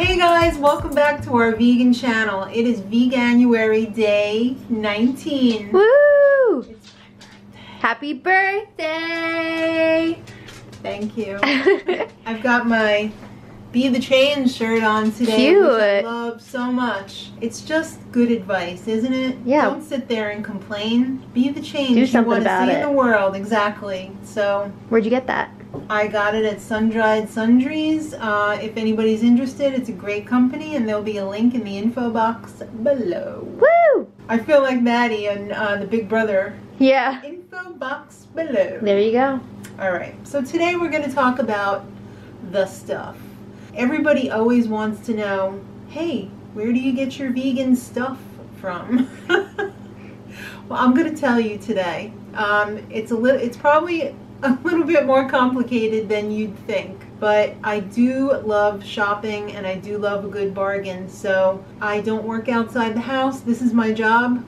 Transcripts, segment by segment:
Hey guys, welcome back to our vegan channel. It is Veganuary day 19. Woo! It's my birthday. Happy birthday! Thank you. I've got my Be the Change shirt on today, Cute. which I love so much. It's just good advice, isn't it? Yeah. Don't sit there and complain. Be the change Do something you want to about see it. in the world. Exactly. So Where'd you get that? I got it at Sun-Dried Sundries. If anybody's interested, it's a great company, and there'll be a link in the info box below. Woo! I feel like Maddie and the Big Brother. Yeah. Info box below. There you go. Alright, so today we're going to talk about the stuff. Everybody always wants to know, hey, where do you get your vegan stuff from? Well, I'm going to tell you today. It's probably a little bit more complicated than you'd think, but I do love shopping and I do love a good bargain. So I don't work outside the house. This is my job.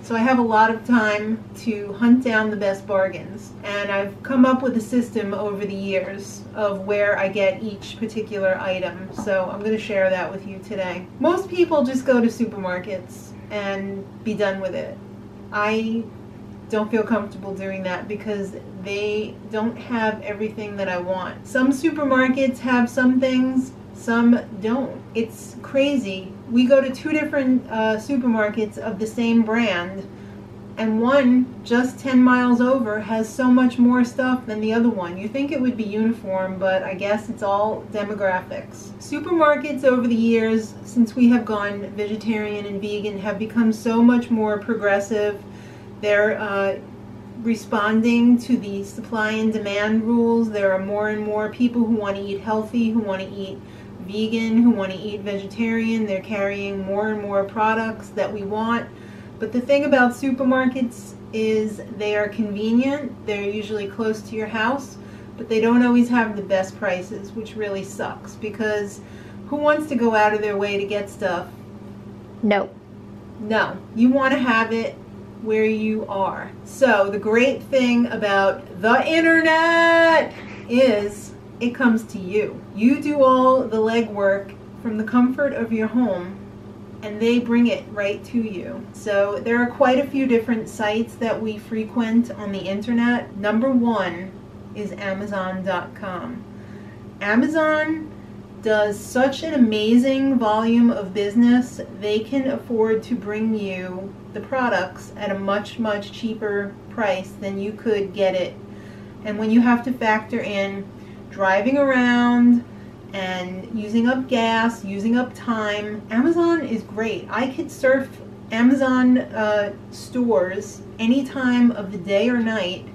So I have a lot of time to hunt down the best bargains. And I've come up with a system over the years of where I get each particular item. So I'm going to share that with you today. Most people just go to supermarkets and be done with it. I don't feel comfortable doing that because they don't have everything that I want. Some supermarkets have some things, some don't. It's crazy. We go to two different supermarkets of the same brand, and one just 10 miles over has so much more stuff than the other one. You think it would be uniform, but I guess it's all demographics. Supermarkets over the years, since we have gone vegetarian and vegan, have become so much more progressive. They're responding to the supply and demand rules. There are more and more people who want to eat healthy, who want to eat vegan, who want to eat vegetarian. They're carrying more and more products that we want. But the thing about supermarkets is they are convenient. They're usually close to your house, but they don't always have the best prices, which really sucks because who wants to go out of their way to get stuff? No. No. You want to have it where you are. So the great thing about the internet is it comes to you. You do all the legwork from the comfort of your home and they bring it right to you. So there are quite a few different sites that we frequent on the internet. Number one is Amazon.com. Amazon does such an amazing volume of business. They can afford to bring you the products at a much, much cheaper price than you could get it. And when you have to factor in driving around and using up gas, using up time, Amazon is great. I could surf Amazon stores any time of the day or night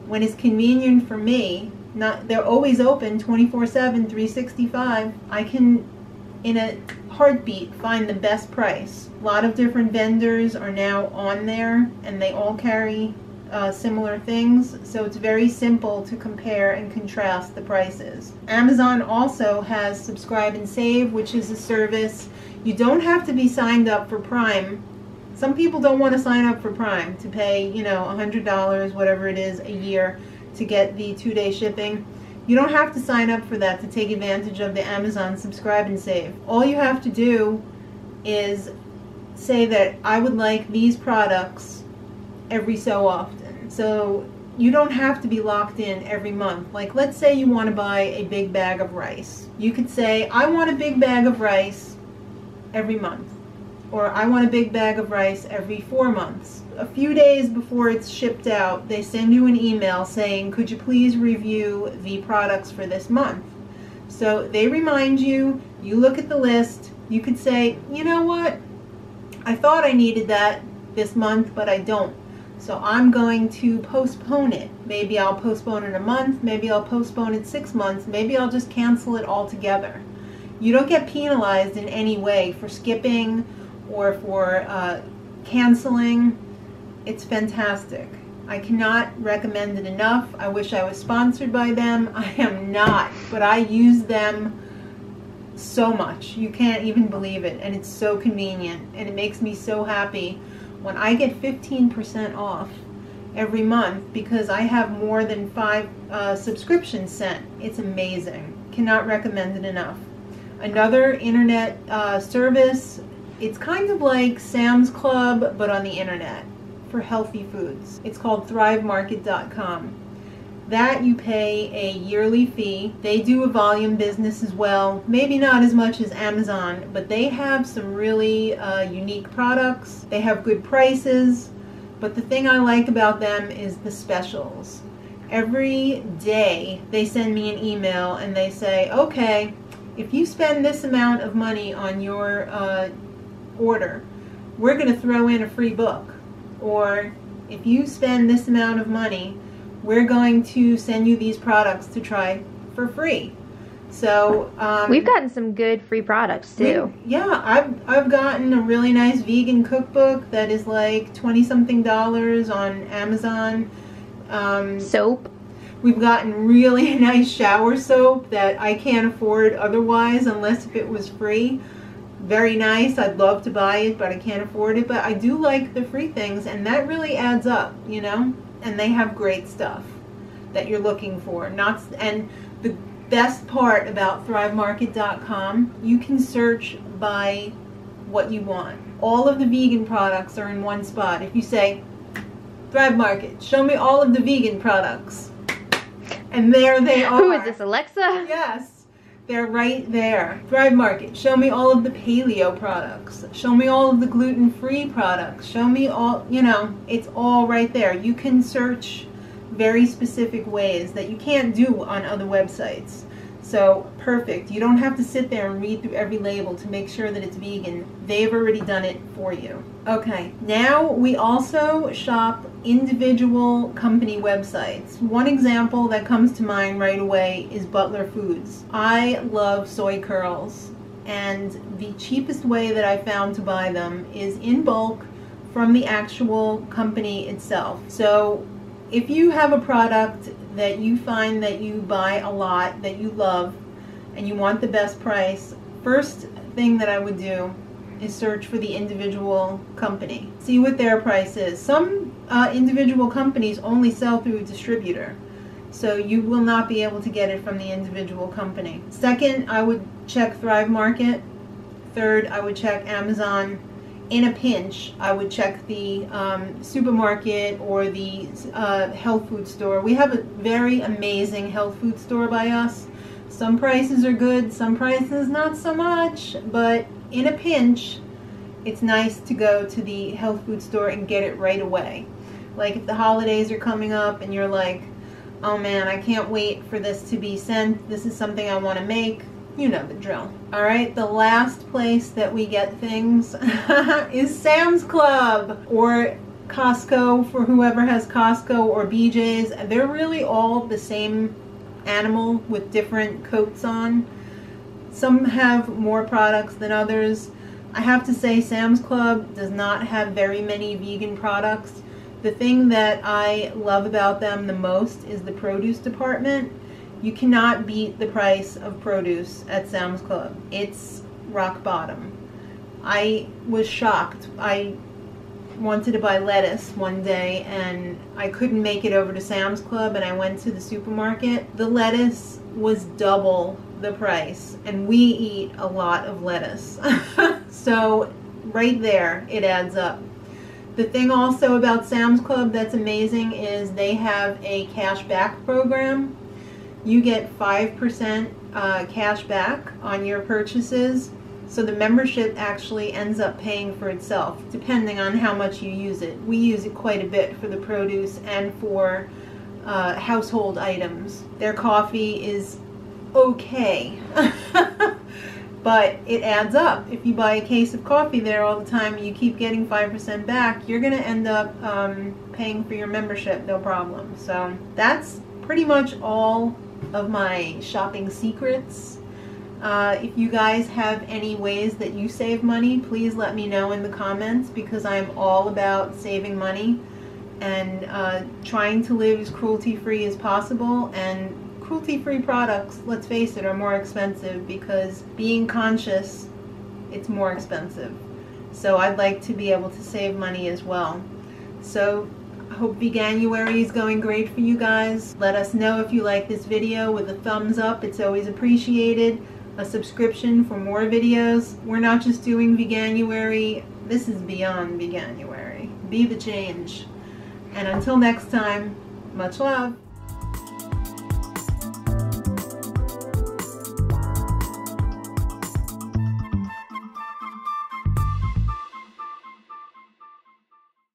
when it's convenient for me. They're always open 24/7, 365. I can, in a heartbeat, find the best price. A lot of different vendors are now on there and they all carry similar things, so it's very simple to compare and contrast the prices. Amazon also has Subscribe and Save, which is a service. You don't have to be signed up for Prime. Some people don't want to sign up for Prime to pay, $100, whatever it is, a year to get the 2-day shipping. You don't have to sign up for that to take advantage of the Amazon Subscribe and Save. All you have to do is say that I would like these products every so often. So you don't have to be locked in every month. Like, let's say you want to buy a big bag of rice. You could say, I want a big bag of rice every month. Or I want a big bag of rice every 4 months. A few days before it's shipped out, they send you an email saying, could you please review the products for this month? So they remind you, you look at the list, you could say, you know what, I thought I needed that this month, but I don't. So I'm going to postpone it. Maybe I'll postpone it a month, maybe I'll postpone it 6 months, maybe I'll just cancel it altogether. You don't get penalized in any way for skipping or for canceling. It's fantastic. I cannot recommend it enough. I wish I was sponsored by them. I am not, but I use them so much. You can't even believe it, and it's so convenient, and it makes me so happy when I get 15% off every month because I have more than 5 subscriptions sent. It's amazing. Cannot recommend it enough. Another internet service, it's kind of like Sam's Club, but on the internet for healthy foods. It's called thrivemarket.com. That you pay a yearly fee. They do a volume business as well. Maybe not as much as Amazon, but they have some really unique products. They have good prices, but the thing I like about them is the specials. Every day they send me an email and they say, okay, if you spend this amount of money on your order, we're going to throw in a free book. Or if you spend this amount of money, we're going to send you these products to try for free. So we've gotten some good free products too. Yeah, I've gotten a really nice vegan cookbook that is like $20-something on Amazon. Soap. We've gotten really nice shower soap that I can't afford otherwise unless if it was free. Very nice. I'd love to buy it, but I can't afford it. But I do like the free things, and that really adds up, you know? And they have great stuff that you're looking for. And the best part about thrivemarket.com, you can search by what you want. All of the vegan products are in one spot. If you say, Thrive Market, show me all of the vegan products. And there they are. Who is this, Alexa? Yes, they're right there. Thrive Market, show me all of the paleo products. Show me all of the gluten-free products. Show me all, you know, it's all right there. You can search very specific ways that you can't do on other websites. So, perfect. You don't have to sit there and read through every label to make sure that it's vegan. They've already done it for you. Okay, now we also shop individual company websites. One example that comes to mind right away is Butler Foods. I love soy curls, and the cheapest way that I found to buy them is in bulk from the actual company itself. So if you have a product that you find that you buy a lot, that you love, and you want the best price, first thing that I would do is search for the individual company. See what their price is. Some individual companies only sell through a distributor, so you will not be able to get it from the individual company. Second, I would check Thrive Market. Third, I would check Amazon. In a pinch, I would check the supermarket or the health food store. We have a very amazing health food store by us. Some prices are good, some prices not so much, but in a pinch, it's nice to go to the health food store and get it right away. Like if the holidays are coming up and you're like, oh man, I can't wait for this to be sent. This is something I want to make. You know the drill. Alright, the last place that we get things is Sam's Club or Costco, for whoever has Costco, or BJ's. They're really all the same animal with different coats on. Some have more products than others. I have to say Sam's Club does not have very many vegan products. The thing that I love about them the most is the produce department. You cannot beat the price of produce at Sam's Club. It's rock bottom. I was shocked. I wanted to buy lettuce one day and I couldn't make it over to Sam's Club, and I went to the supermarket. The lettuce was double the price, and we eat a lot of lettuce. So right there, it adds up. The thing also about Sam's Club that's amazing is they have a cash back program. You get 5% cash back on your purchases, so the membership actually ends up paying for itself, depending on how much you use it. We use it quite a bit for the produce and for household items. Their coffee is okay, but it adds up. If you buy a case of coffee there all the time and you keep getting 5% back, you're going to end up paying for your membership, no problem. So that's pretty much all of my shopping secrets. If you guys have any ways that you save money, please let me know in the comments, because I'm all about saving money and trying to live as cruelty-free as possible. And cruelty-free products, let's face it, are more expensive, because being conscious, it's more expensive. So I'd like to be able to save money as well. So I hope Veganuary is going great for you guys. Let us know if you like this video with a thumbs up. It's always appreciated. a subscription for more videos. We're not just doing Veganuary. This is beyond Veganuary. Be the change. And until next time, much love.